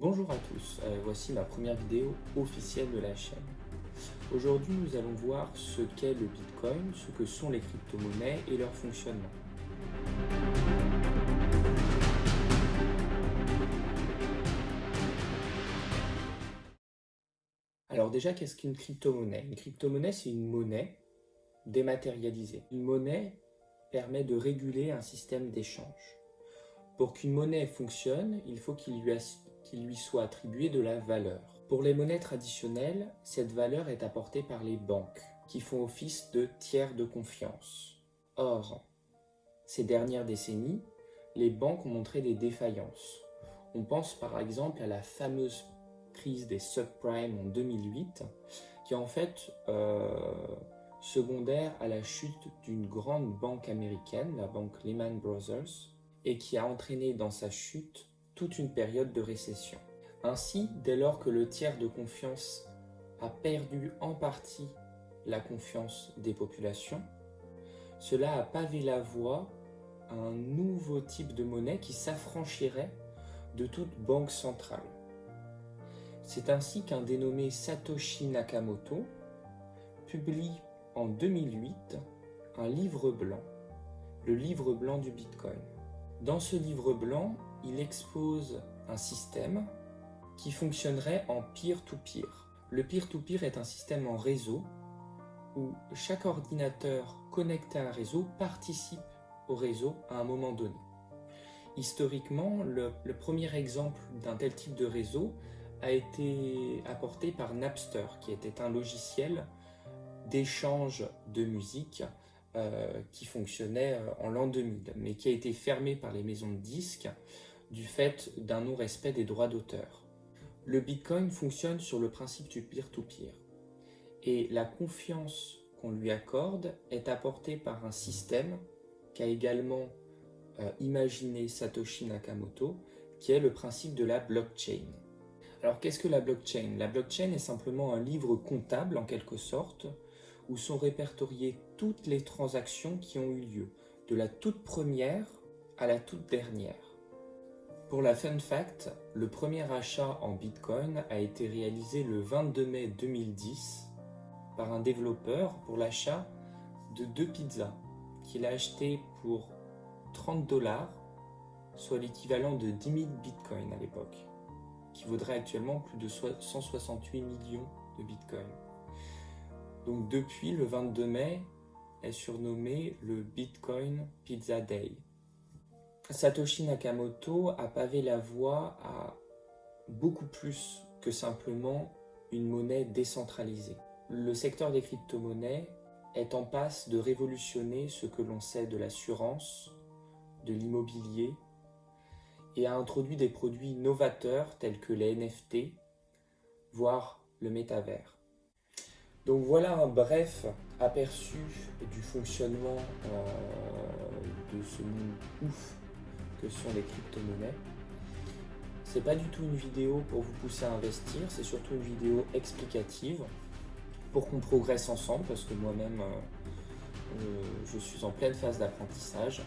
Bonjour à tous, voici ma première vidéo officielle de la chaîne. Aujourd'hui nous allons voir ce qu'est le Bitcoin, ce que sont les crypto-monnaies et leur fonctionnement. Alors déjà, qu'est-ce qu'une crypto-monnaie? Une crypto-monnaie, c'est une monnaie dématérialisée. Une monnaie permet de réguler un système d'échange. Pour qu'une monnaie fonctionne, il faut qu'il lui soit attribué de la valeur. Pour les monnaies traditionnelles, cette valeur est apportée par les banques, qui font office de tiers de confiance. Or, ces dernières décennies, les banques ont montré des défaillances. On pense par exemple à la fameuse crise des subprimes en 2008, qui est en fait secondaire à la chute d'une grande banque américaine, la banque Lehman Brothers, et qui a entraîné dans sa chute toute une période de récession. Ainsi, dès lors que le tiers de confiance a perdu en partie la confiance des populations, cela a pavé la voie à un nouveau type de monnaie qui s'affranchirait de toute banque centrale. C'est ainsi qu'un dénommé Satoshi Nakamoto publie en 2008 un livre blanc, le livre blanc du Bitcoin. Dans ce livre blanc, il expose un système qui fonctionnerait en peer-to-peer. Le peer-to-peer est un système en réseau où chaque ordinateur connecté à un réseau participe au réseau à un moment donné. Historiquement, le premier exemple d'un tel type de réseau a été apporté par Napster, qui était un logiciel d'échange de musique qui fonctionnait en l'an 2000, mais qui a été fermé par les maisons de disques du fait d'un non-respect des droits d'auteur. Le Bitcoin fonctionne sur le principe du peer-to-peer, et la confiance qu'on lui accorde est apportée par un système qu'a également imaginé Satoshi Nakamoto, qui est le principe de la blockchain. Alors qu'est-ce que la blockchain? La blockchain est simplement un livre comptable en quelque sorte, où sont répertoriées toutes les transactions qui ont eu lieu, de la toute première à la toute dernière. Pour la fun fact, le premier achat en Bitcoin a été réalisé le 22 mai 2010 par un développeur pour l'achat de 2 pizzas qu'il a acheté pour 30 $, soit l'équivalent de 10 000 Bitcoins à l'époque, qui vaudrait actuellement plus de 168 millions de Bitcoins. Donc depuis, le 22 mai est surnommé le Bitcoin Pizza Day. Satoshi Nakamoto a pavé la voie à beaucoup plus que simplement une monnaie décentralisée. Le secteur des crypto-monnaies est en passe de révolutionner ce que l'on sait de l'assurance, de l'immobilier, et a introduit des produits novateurs tels que les NFT, voire le métavers. Donc voilà un bref aperçu du fonctionnement de ce monde ouf que sont les crypto-monnaies. C'est pas du tout une vidéo pour vous pousser à investir, c'est surtout une vidéo explicative pour qu'on progresse ensemble, parce que moi-même je suis en pleine phase d'apprentissage.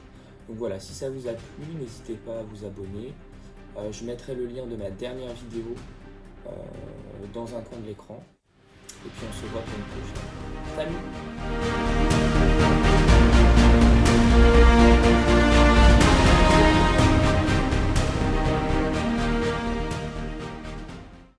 Donc voilà, si ça vous a plu, n'hésitez pas à vous abonner. Je mettrai le lien de ma dernière vidéo dans un coin de l'écran. Et puis on se voit pour une prochaine. Salut!